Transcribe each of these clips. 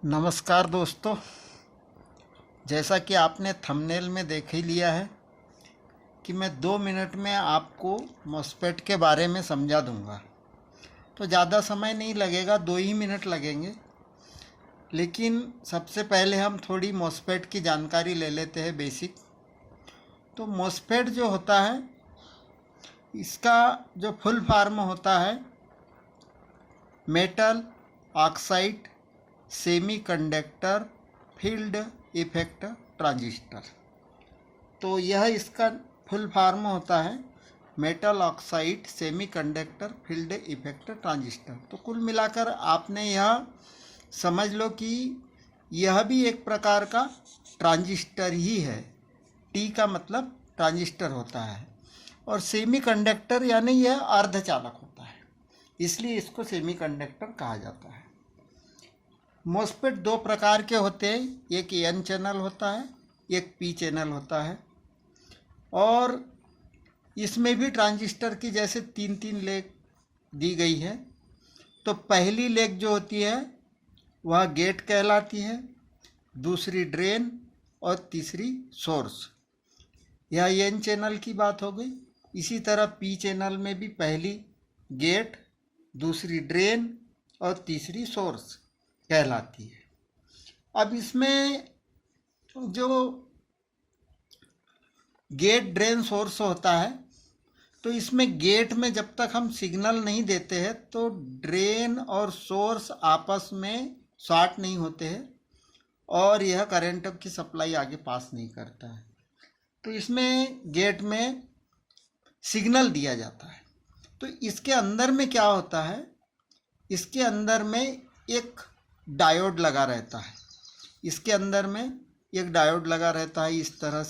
नमस्कार दोस्तों। जैसा कि आपने थंबनेल में देख ही लिया है कि मैं 2 मिनट में आपको मॉस्फेट के बारे में समझा दूंगा। तो ज़्यादा समय नहीं लगेगा, 2 ही मिनट लगेंगे। लेकिन सबसे पहले हम थोड़ी मॉस्फेट की जानकारी ले लेते हैं, बेसिक। तो मॉस्फेट जो होता है, इसका जो फुल फॉर्म होता है metal oxide semiconductor field effect transistor. तो यह इसका फुल फॉर्म होता है metal oxide semiconductor field effect transistor. तो कुल मिलाकर आपने यह समझ लो कि यह भी एक प्रकार का ट्रांजिस्टर ही है। टी का मतलब ट्रांजिस्टर होता है और सेमीकंडक्टर यानी यह अर्धचालक होता है, इसलिए इसको सेमीकंडक्टर कहा जाता है। मॉस्फेट 2 प्रकार के होते हैं, एक एन चैनल होता है, एक पी चैनल होता है। और इसमें भी ट्रांजिस्टर की जैसे 3 लेग दी गई है। तो पहली लेग जो होती है वह गेट कहलाती है, दूसरी ड्रेन और तीसरी सोर्स। यह एन चैनल की बात हो गई। इसी तरह पी चैनल में भी पहली गेट, दूसरी ड्रेन और तीसरी सोर्स कहलाती है। अब इसमें जो गेट ड्रेन सोर्स होता है, तो इसमें गेट में जब तक हम सिग्नल नहीं देते हैं तो ड्रेन और सोर्स आपस में शॉर्ट नहीं होते हैं और यह करंट की सप्लाई आगे पास नहीं करता है। तो इसमें गेट में सिग्नल दिया जाता है। तो इसके अंदर में क्या होता है, इसके अंदर में एक डायोड लगा रहता है। इसके अंदर में एक डायोड लगा रहता है, इस तरह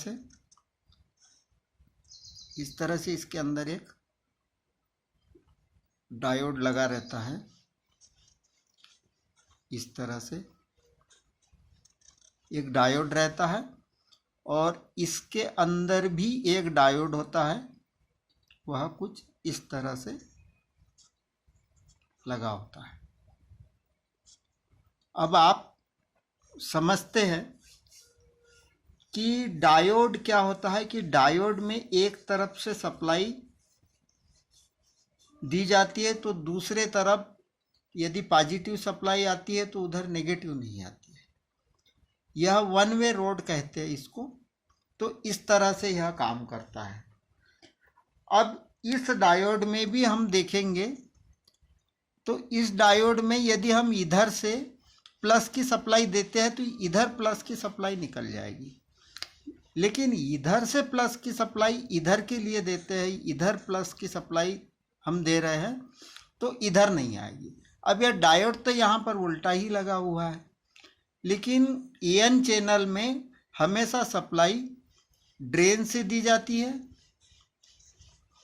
से इसके अंदर एक डायोड लगा रहता है। इस तरह से एक डायोड रहता है और इसके अंदर भी एक डायोड होता है, वह कुछ इस तरह से लगा होता है। अब आप समझते हैं कि डायोड क्या होता है, कि डायोड में एक तरफ से सप्लाई दी जाती है तो दूसरे तरफ यदि पॉजिटिव सप्लाई आती है तो उधर नेगेटिव नहीं आती है। यह वन वे रोड कहते हैं इसको। तो इस तरह से यह काम करता है। अब इस डायोड में भी हम देखेंगे तो इस डायोड में यदि हम इधर से प्लस की सप्लाई देते हैं तो इधर प्लस की सप्लाई निकल जाएगी, लेकिन इधर से प्लस की सप्लाई इधर के लिए देते हैं, इधर प्लस की सप्लाई हम दे रहे हैं तो इधर नहीं आएगी। अब यह डायोड तो यहाँ पर उल्टा ही लगा हुआ है, लेकिन एन चैनल में हमेशा सप्लाई ड्रेन से दी जाती है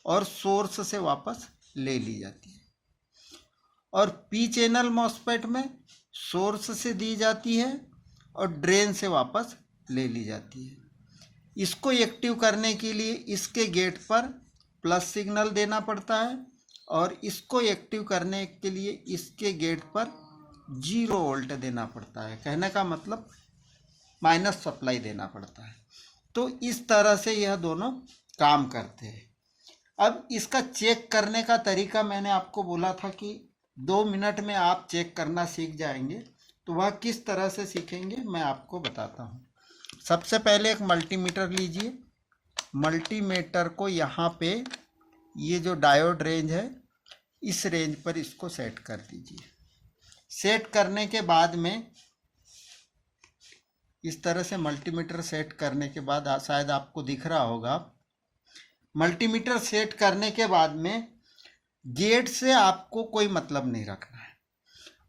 और सोर्स से वापस ले ली जाती है। और पी चैनल मॉस्फेट में सोर्स से दी जाती है और ड्रेन से वापस ले ली जाती है। इसको एक्टिव करने के लिए इसके गेट पर प्लस सिग्नल देना पड़ता है और इसको एक्टिव करने के लिए इसके गेट पर 0 वोल्ट देना पड़ता है। कहने का मतलब माइनस सप्लाई देना पड़ता है। तो इस तरह से यह दोनों काम करते हैं। अब इसका चेक करने का तरीका मैंने आपको बोला था कि 2 मिनट में आप चेक करना सीख जाएंगे। तो वह किस तरह से सीखेंगे मैं आपको बताता हूँ। सबसे पहले एक मल्टीमीटर लीजिए। मल्टीमीटर को यहाँ पे ये जो डायोड रेंज है इस रेंज पर इसको सेट कर दीजिए। सेट करने के बाद में इस तरह से मल्टीमीटर सेट करने के बाद शायद आपको दिख रहा होगा। मल्टीमीटर सेट करने के बाद में गेट से आपको कोई मतलब नहीं रखना है।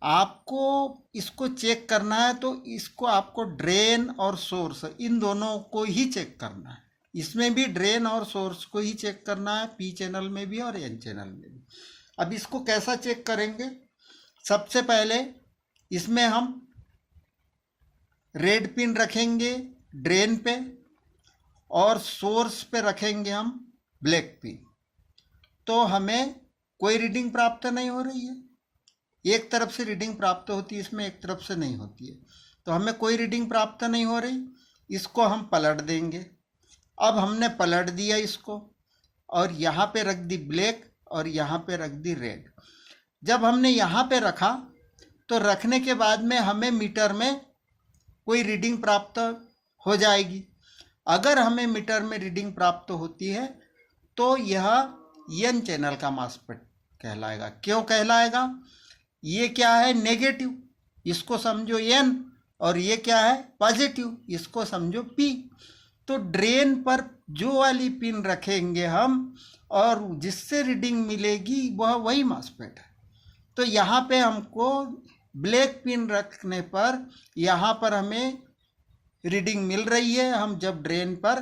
आपको इसको चेक करना है तो इसको आपको ड्रेन और सोर्स इन दोनों को ही चेक करना है। इसमें भी ड्रेन और सोर्स को ही चेक करना है, पी चैनल में भी और एन चैनल में भी। अब इसको कैसा चेक करेंगे, सबसे पहले इसमें हम रेड पिन रखेंगे ड्रेन पे और सोर्स पे रखेंगे हम ब्लैक पिन। तो हमें कोई रीडिंग प्राप्त नहीं हो रही है, एक तरफ से रीडिंग प्राप्त होती है, इसमें एक तरफ से नहीं होती है। तो हमें कोई रीडिंग प्राप्त नहीं हो रही, इसको हम पलट देंगे। अब हमने पलट दिया इसको और यहाँ पे रख दी ब्लैक और यहाँ पे रख दी रेड। जब हमने यहाँ पे रखा तो रखने के बाद में हमें मीटर में कोई रीडिंग प्राप्त हो जाएगी। अगर हमें मीटर में रीडिंग प्राप्त होती है तो यह एन चैनल का मॉस्फेट कहलाएगा। क्यों कहलाएगा? ये क्या है? नेगेटिव, इसको समझो एन, और ये क्या है? पॉजिटिव, इसको समझो पी। तो ड्रेन पर जो वाली पिन रखेंगे हम और जिससे रीडिंग मिलेगी वह वही मॉस्फेट है। तो यहाँ पे हमको ब्लैक पिन रखने पर यहाँ पर हमें रीडिंग मिल रही है। हम जब ड्रेन पर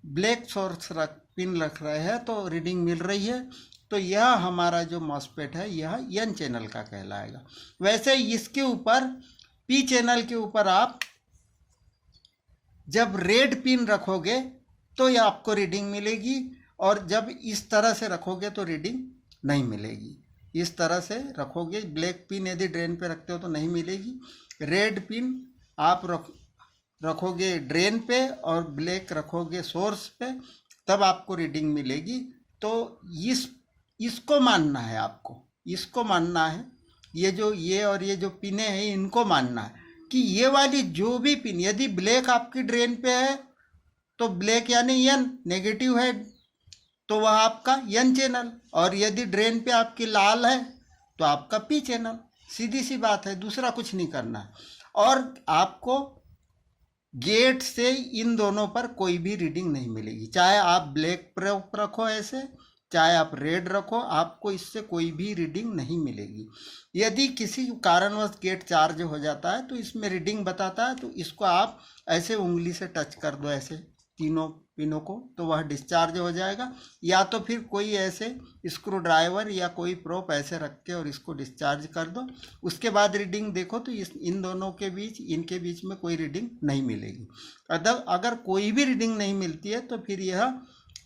ब्लैक सोर्स पिन रख रहे हैं तो रीडिंग मिल रही है। तो यह हमारा जो मॉस्फेट है यह एन चैनल का कहलाएगा। वैसे इसके ऊपर पी चैनल के ऊपर आप जब रेड पिन रखोगे तो यह आपको रीडिंग मिलेगी, और जब इस तरह से रखोगे तो रीडिंग नहीं मिलेगी। इस तरह से रखोगे, ब्लैक पिन यदि ड्रेन पे रखते हो तो नहीं मिलेगी। रेड पिन आप रखोगे ड्रेन पे और ब्लैक रखोगे सोर्स पे, तब आपको रीडिंग मिलेगी। तो इसको मानना है आपको, इसको मानना है। ये और ये जो पिनें हैं इनको मानना है कि ये वाली जो भी पिन, यदि ब्लैक आपकी ड्रेन पे है तो ब्लैक यानी एन नेगेटिव है, तो वह आपका एन चैनल, और यदि ड्रेन पे आपकी लाल है तो आपका पी चैनल। सीधी सी बात है, दूसरा कुछ नहीं करना है। और आपको गेट से इन दोनों पर कोई भी रीडिंग नहीं मिलेगी, चाहे आप ब्लैक प्रोप रखो ऐसे, चाहे आप रेड रखो, आपको इससे कोई भी रीडिंग नहीं मिलेगी। यदि किसी कारणवश गेट चार्ज हो जाता है तो इसमें रीडिंग बताता है, तो इसको आप ऐसे उंगली से टच कर दो ऐसे तीनों पिनों को, तो वह डिस्चार्ज हो जाएगा। या तो फिर कोई ऐसे स्क्रू ड्राइवर या कोई प्रोप ऐसे रख के और इसको डिस्चार्ज कर दो। उसके बाद रीडिंग देखो तो इन दोनों के बीच, इनके बीच में कोई रीडिंग नहीं मिलेगी। अगर कोई भी रीडिंग नहीं मिलती है तो फिर यह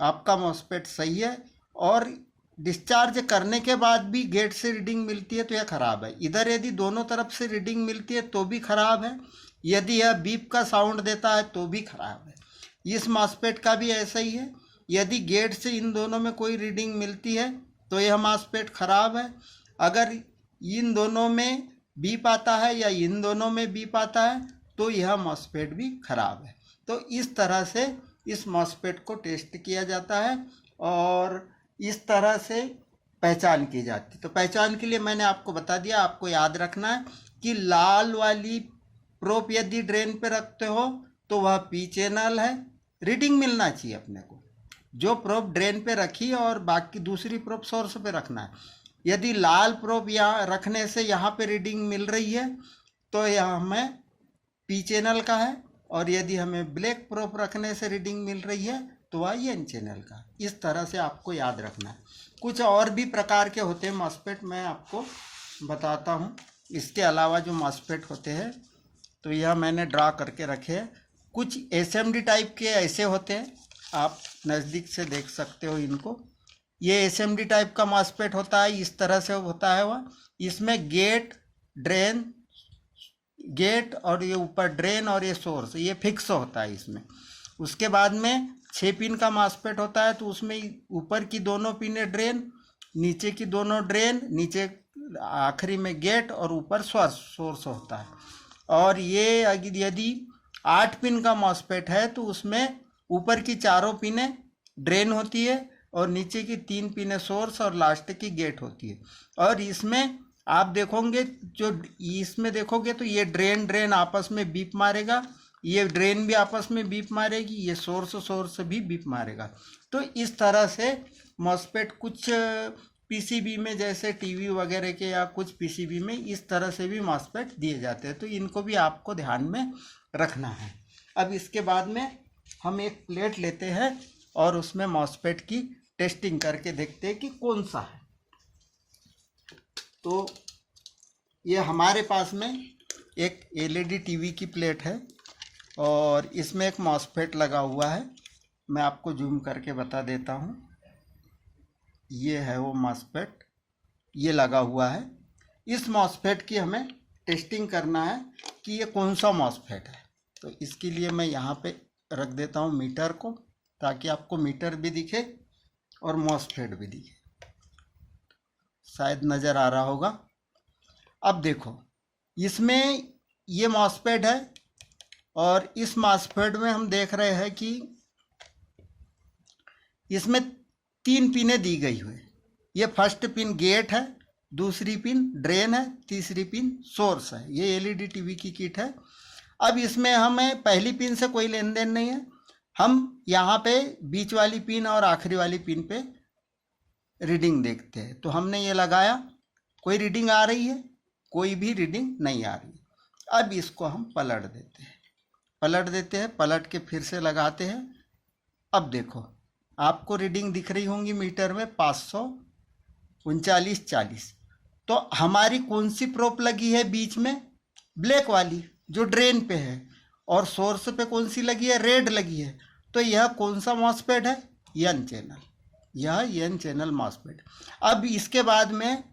आपका मॉस्फेट सही है, और डिस्चार्ज करने के बाद भी गेट से रीडिंग मिलती है तो यह खराब है। इधर यदि दोनों तरफ से रीडिंग मिलती है तो भी खराब है, यदि यह बीप का साउंड देता है तो भी खराब है। इस मॉस्फेट का भी ऐसा ही है, यदि गेट से इन दोनों में कोई रीडिंग मिलती है तो यह मॉस्फेट खराब है। अगर इन दोनों में बीप आता है या इन दोनों में बीप आता है तो यह मॉस्फेट भी खराब है। तो इस तरह से इस मॉस्फेट को टेस्ट किया जाता है और इस तरह से पहचान की जाती है। तो पहचान के लिए मैंने आपको बता दिया, आपको याद रखना है कि लाल वाली प्रोप यदि ड्रेन पे रखते हो तो वह पी चैनल है, रीडिंग मिलना चाहिए अपने को। जो प्रोप ड्रेन पे रखी और बाकी दूसरी प्रोप सोर्स पे रखना है। यदि लाल प्रोप यहाँ रखने से यहाँ पे रीडिंग मिल रही है तो यह हमें पी चैनल का है, और यदि हमें ब्लैक प्रोप रखने से रीडिंग मिल रही है तो वह एन चैनल का। इस तरह से आपको याद रखना है। कुछ और भी प्रकार के होते हैं मॉस्फेट, मैं आपको बताता हूँ। इसके अलावा जो मॉस्फेट होते हैं तो यह मैंने ड्रा करके रखे हैं। कुछ एसएमडी टाइप के ऐसे होते हैं, आप नज़दीक से देख सकते हो इनको। ये एसएमडी टाइप का मॉस्फेट होता है, इस तरह से होता है वह। इसमें गेट, ड्रेन, गेट और ये ऊपर ड्रेन और ये सोर्स, ये फिक्स होता है इसमें। उसके बाद में 6 पिन का मॉस्फेट होता है, तो उसमें ऊपर की दोनों पिनें ड्रेन, नीचे की दोनों ड्रेन, नीचे आखिरी में गेट और ऊपर सोर्स होता है। और ये यदि 8 पिन का मॉस्फेट है तो उसमें ऊपर की चारों पिनें ड्रेन होती है और नीचे की 3 पिनें सोर्स और लास्ट की गेट होती है। और इसमें आप देखोगे, जो इसमें देखोगे तो ये ड्रेन आपस में बीप मारेगा, ये ड्रेन भी आपस में बीप मारेगी, ये सोर्स भी बीप मारेगा। तो इस तरह से मॉस्फेट कुछ पीसीबी में, जैसे टीवी वगैरह के या कुछ पीसीबी में इस तरह से भी मॉस्फेट दिए जाते हैं। तो इनको भी आपको ध्यान में रखना है। अब इसके बाद में हम एक प्लेट लेते हैं और उसमें मॉस्फेट की टेस्टिंग करके देखते हैं कि कौन सा है। तो ये हमारे पास में एक एलईडी टीवी की प्लेट है और इसमें एक मॉस्फेट लगा हुआ है। मैं आपको जूम करके बता देता हूँ। ये है वो मॉस्फेट, ये लगा हुआ है। इस मॉसफेट की हमें टेस्टिंग करना है कि ये कौन सा मॉसफेट है। तो इसके लिए मैं यहाँ पे रख देता हूँ मीटर को, ताकि आपको मीटर भी दिखे और मॉसफेट भी दिखे। शायद नज़र आ रहा होगा। अब देखो, इसमें ये मॉसफेट है और इस मॉसफेट में हम देख रहे हैं कि इसमें 3 पिनें दी गई हुई। ये फर्स्ट पिन गेट है, दूसरी पिन ड्रेन है, तीसरी पिन सोर्स है। ये एलईडी टीवी की किट है। अब इसमें हमें पहली पिन से कोई लेन देन नहीं है। हम यहाँ पे बीच वाली पिन और आखिरी वाली पिन पे रीडिंग देखते हैं। तो हमने ये लगाया, कोई रीडिंग आ रही है, कोई भी रीडिंग नहीं आ रही। अब इसको हम पलट देते हैं, पलट के फिर से लगाते हैं। अब देखो, आपको रीडिंग दिख रही होंगी मीटर में 539.40। तो हमारी कौन सी प्रोप लगी है बीच में? ब्लैक वाली जो ड्रेन पे है, और सोर्स पे कौन सी लगी है? रेड लगी है। तो यह कौन सा मॉसफेट है? एन चैनल, यह एन चैनल मॉसफेट। अब इसके बाद में,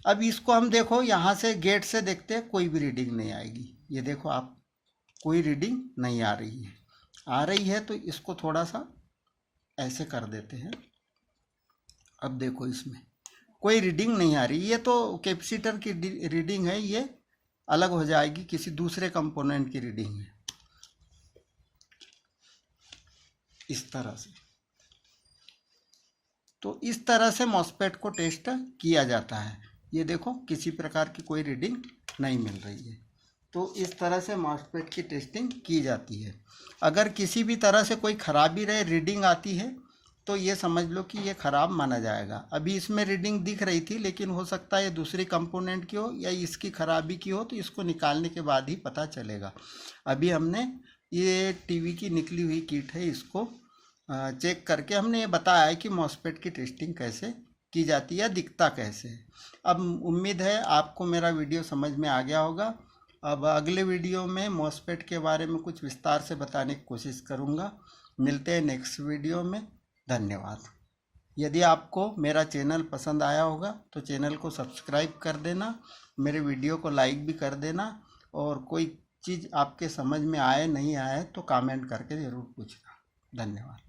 अब इसको हम देखो यहाँ से गेट से देखते हैं, कोई भी रीडिंग नहीं आएगी। ये देखो आप, कोई रीडिंग नहीं आ रही है। आ रही है तो इसको थोड़ा सा ऐसे कर देते हैं। अब देखो, इसमें कोई रीडिंग नहीं आ रही। ये तो कैपेसिटर की रीडिंग है, ये अलग हो जाएगी, किसी दूसरे कंपोनेंट की रीडिंग है। इस तरह से, तो इस तरह से मॉसफेट को टेस्ट किया जाता है। ये देखो, किसी प्रकार की कोई रीडिंग नहीं मिल रही है। तो इस तरह से मॉसफेट की टेस्टिंग की जाती है। अगर किसी भी तरह से कोई खराबी रहे, रीडिंग आती है, तो ये समझ लो कि ये ख़राब माना जाएगा। अभी इसमें रीडिंग दिख रही थी, लेकिन हो सकता है ये दूसरी कंपोनेंट की हो या इसकी खराबी की हो, तो इसको निकालने के बाद ही पता चलेगा। अभी हमने ये टीवी की निकली हुई किट है, इसको चेक करके हमने ये बताया है कि मॉसफेट की टेस्टिंग कैसे की जाती है, दिखता कैसे है। अब उम्मीद है आपको मेरा वीडियो समझ में आ गया होगा। अब अगले वीडियो में मॉसफेट के बारे में कुछ विस्तार से बताने की कोशिश करूँगा। मिलते हैं नेक्स्ट वीडियो में। धन्यवाद। यदि आपको मेरा चैनल पसंद आया होगा तो चैनल को सब्सक्राइब कर देना, मेरे वीडियो को लाइक भी कर देना, और कोई चीज़ आपके समझ में आए नहीं आए तो कमेंट करके ज़रूर पूछना। धन्यवाद।